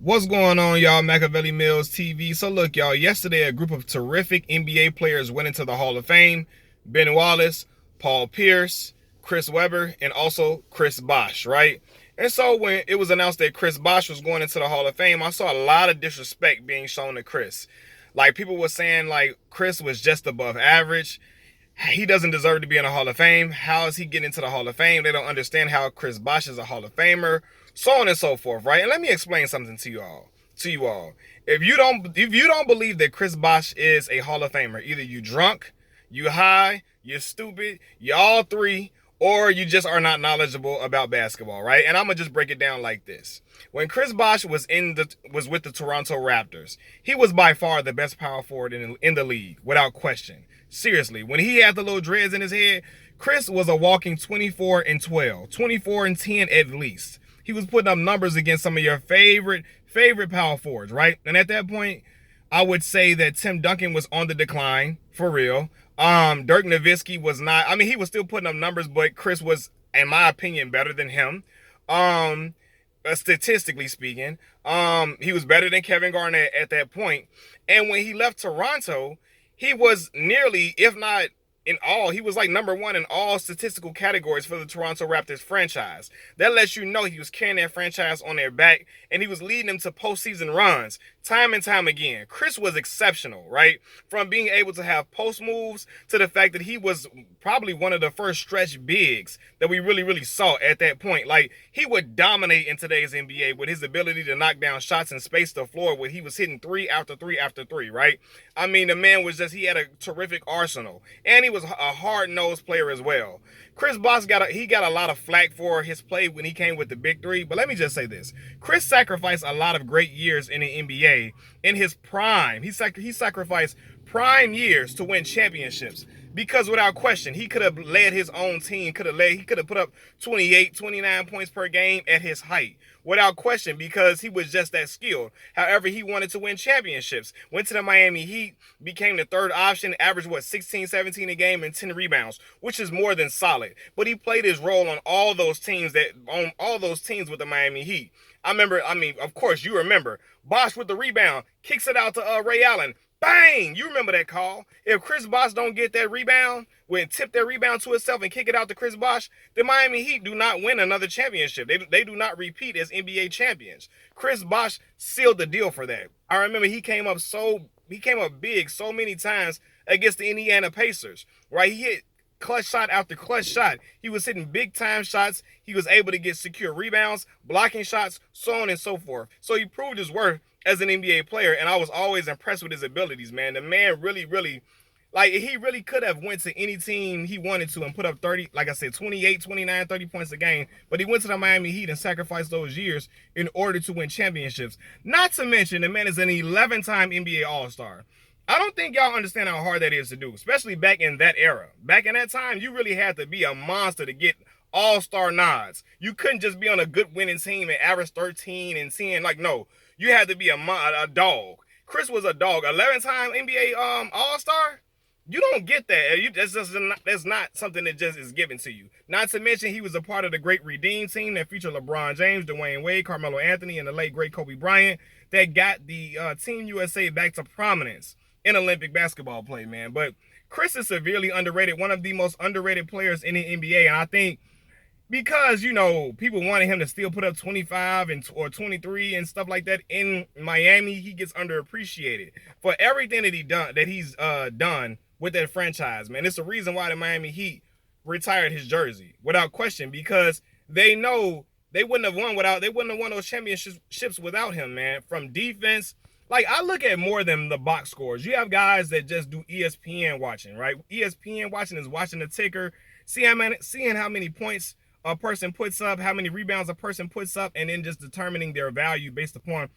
What's going on, y'all? Machiavelli Mills TV. So look, y'all, yesterday a group of terrific NBA players went into the Hall of Fame. Ben Wallace, Paul Pierce, Chris Webber, and also Chris Bosh, right? And so when it was announced that Chris Bosh was going into the Hall of Fame, I saw a lot of disrespect being shown to Chris. Like, people were saying, like, Chris was just above average. He doesn't deserve to be in the Hall of Fame. How is he getting into the Hall of Fame? They don't understand how Chris Bosh is a Hall of Famer, so on and so forth, right? And let me explain something to you all. If you don't believe that Chris Bosh is a Hall of Famer, either you drunk, you high, you're stupid, you all three, or you just are not knowledgeable about basketball, right? And I'm gonna just break it down like this. When Chris Bosh was with the Toronto Raptors, he was by far the best power forward in the league, without question. Seriously, when he had the little dreads in his head, Chris was a walking 24 and 12, 24 and 10 at least. He was putting up numbers against some of your favorite power forwards, right? And at that point, I would say that Tim Duncan was on the decline, for real. Dirk Nowitzki was not. I mean, he was still putting up numbers, but Chris was, in my opinion, better than him. Statistically speaking, he was better than Kevin Garnett at that point. And when he left Toronto, he was nearly, if not in all, he was like number one in all statistical categories for the Toronto Raptors franchise. That lets you know he was carrying that franchise on their back, and he was leading them to postseason runs time and time again. Chris was exceptional, right? From being able to have post moves to the fact that he was probably one of the first stretch bigs that we really saw at that point. Like, he would dominate in today's NBA with his ability to knock down shots and space the floor where he was hitting three after three after three, right? I mean, the man was he had a terrific arsenal, and he was a hard-nosed player as well. Chris Bosh got a lot of flack for his play when he came with the big three, but let me just say this. Chris sacrificed a lot of great years in the NBA in his prime. He sacrificed prime years to win championships, because without question, he could have led his own team, he could have put up 28, 29 points per game at his height. Without question, because he was just that skilled. However, he wanted to win championships. Went to the Miami Heat, became the third option, averaged 16, 17 a game and 10 rebounds, which is more than solid. But he played his role on all those teams with the Miami Heat. Of course, you remember Bosh with the rebound, kicks it out to Ray Allen. Bang! You remember that call. If Chris Bosh don't get that rebound, tip that rebound to itself and kick it out to Chris Bosh, the Miami Heat do not win another championship. They do not repeat as NBA champions. Chris Bosh sealed the deal for that. I remember he came up big so many times against the Indiana Pacers, right? He hit clutch shot after clutch shot. He was hitting big time shots. He was able to get secure rebounds, blocking shots, so on and so forth. So he proved his worth as an NBA player, and I was always impressed with his abilities, man. The man really, he really could have went to any team he wanted to and put up 30, like I said, 28, 29, 30 points a game, but he went to the Miami Heat and sacrificed those years in order to win championships. Not to mention, the man is an 11-time NBA All-Star. I don't think y'all understand how hard that is to do, especially back in that era. Back in that time, you really had to be a monster to get All-Star nods. You couldn't just be on a good winning team and average 13 and 10. Like, no. You had to be a dog. Chris was a dog. 11-time NBA All-Star? You don't get that. That's not something that just is given to you. Not to mention, he was a part of the great Redeem team that featured LeBron James, Dwayne Wade, Carmelo Anthony, and the late great Kobe Bryant that got the Team USA back to prominence in Olympic basketball play, man. But Chris is severely underrated, one of the most underrated players in the NBA, and I think because, people wanted him to still put up 25 or 23 and stuff like that in Miami, he gets underappreciated for everything that he's done with that franchise, man. It's the reason why the Miami Heat retired his jersey, without question, because they know they wouldn't have won those championships without him, man. From defense, like, I look at more than the box scores. You have guys that just do ESPN watching, right? ESPN watching is watching the ticker, seeing how many points a person puts up, how many rebounds a person puts up, and then just determining their value based upon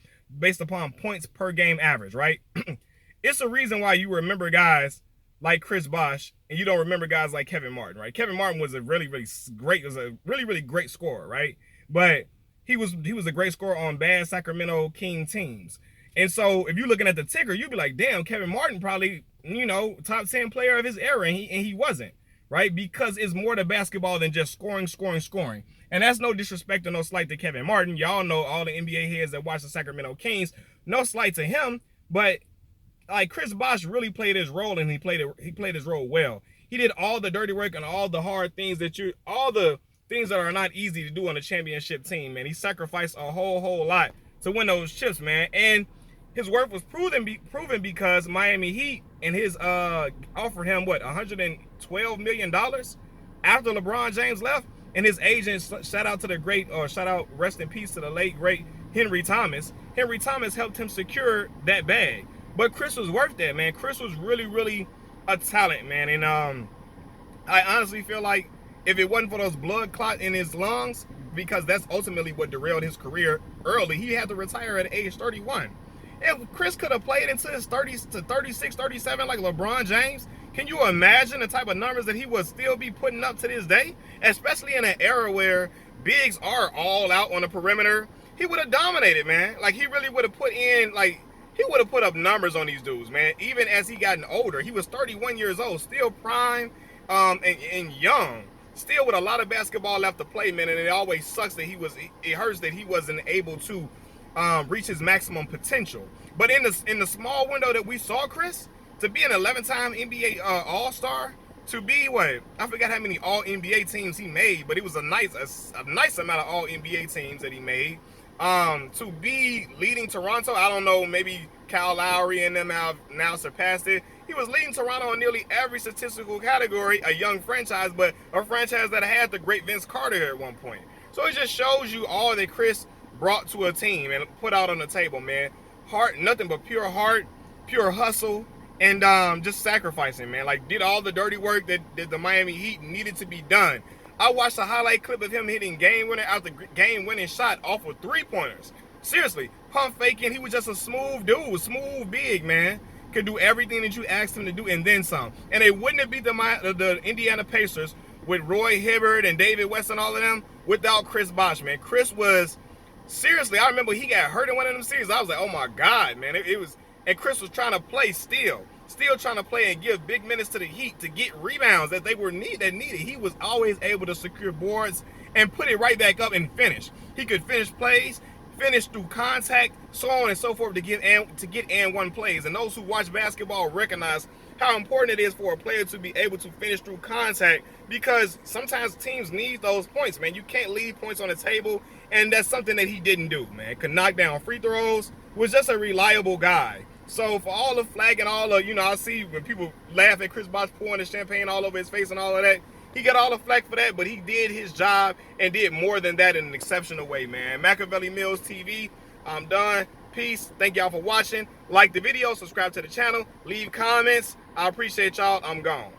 points per game average, right? It's a reason why you remember guys like Chris Bosh and you don't remember guys like Kevin Martin, right? Kevin Martin was a really great scorer, right? But he was a great scorer on bad Sacramento King teams. And so if you're looking at the ticker, you'd be like, damn, Kevin Martin probably, top 10 player of his era, and he wasn't. Right? Because it's more to basketball than just scoring. And that's no disrespect or no slight to Kevin Martin. Y'all know, all the NBA heads that watch the Sacramento Kings, no slight to him, but like Chris Bosh really played his role, and he played his role well. He did all the dirty work and all the hard things all the things that are not easy to do on a championship team, man. He sacrificed a whole lot to win those chips, man. And his worth was proven because Miami Heat and his offered him what, $112 million after LeBron James left. And his agent, shout out, rest in peace to the late great Henry Thomas. Henry Thomas helped him secure that bag. But Chris was worth that, man. Chris was really a talent, man. And I honestly feel like if it wasn't for those blood clots in his lungs, because that's ultimately what derailed his career early, he had to retire at age 31. If Chris could have played into his 30s to 36, 37 like LeBron James, can you imagine the type of numbers that he would still be putting up to this day? Especially in an era where bigs are all out on the perimeter. He would have dominated, man. Like, he really would have put in, like, he would have put up numbers on these dudes, man. Even as he gotten older, he was 31 years old, still prime and young, still with a lot of basketball left to play, man. And it always sucks that it hurts that he wasn't able to reach his maximum potential. But in the small window that we saw Chris, to be an 11-time NBA All-Star, to be I forgot how many All-NBA teams he made, but it was a nice amount of All-NBA teams that he made. To be leading Toronto, I don't know, maybe Kyle Lowry and them have now surpassed it. He was leading Toronto in nearly every statistical category, a young franchise, but a franchise that had the great Vince Carter at one point. So it just shows you all that Chris brought to a team and put out on the table, man. Nothing but pure heart, pure hustle, and just sacrificing, man. Like, did all the dirty work that the Miami Heat needed to be done. I watched a highlight clip of him hitting game-winning shot off of three-pointers. Seriously, pump faking. He was just a smooth dude, smooth big, man. Could do everything that you asked him to do and then some. And they wouldn't have beat the Indiana Pacers with Roy Hibbert and David West and all of them without Chris Bosh, man. Chris was, seriously, I remember he got hurt in one of them series. I was like, oh my God, man. And Chris was trying to play still trying to play and give big minutes to the Heat to get rebounds that they needed. He was always able to secure boards and put it right back up and finish. He could finish plays, finish through contact, so on and so forth to get and one plays. And those who watch basketball recognize how important it is for a player to be able to finish through contact, because sometimes teams need those points, man. You can't leave points on the table, and that's something that he didn't do, man. Could knock down free throws, was just a reliable guy. So for all the flag and all the, I see when people laugh at Chris Bosh pouring the champagne all over his face and all of that, he got all the flack for that, but he did his job and did more than that in an exceptional way, man. Machiavelli Mills TV, I'm done. Peace. Thank y'all for watching. Like the video, subscribe to the channel, leave comments. I appreciate y'all. I'm gone.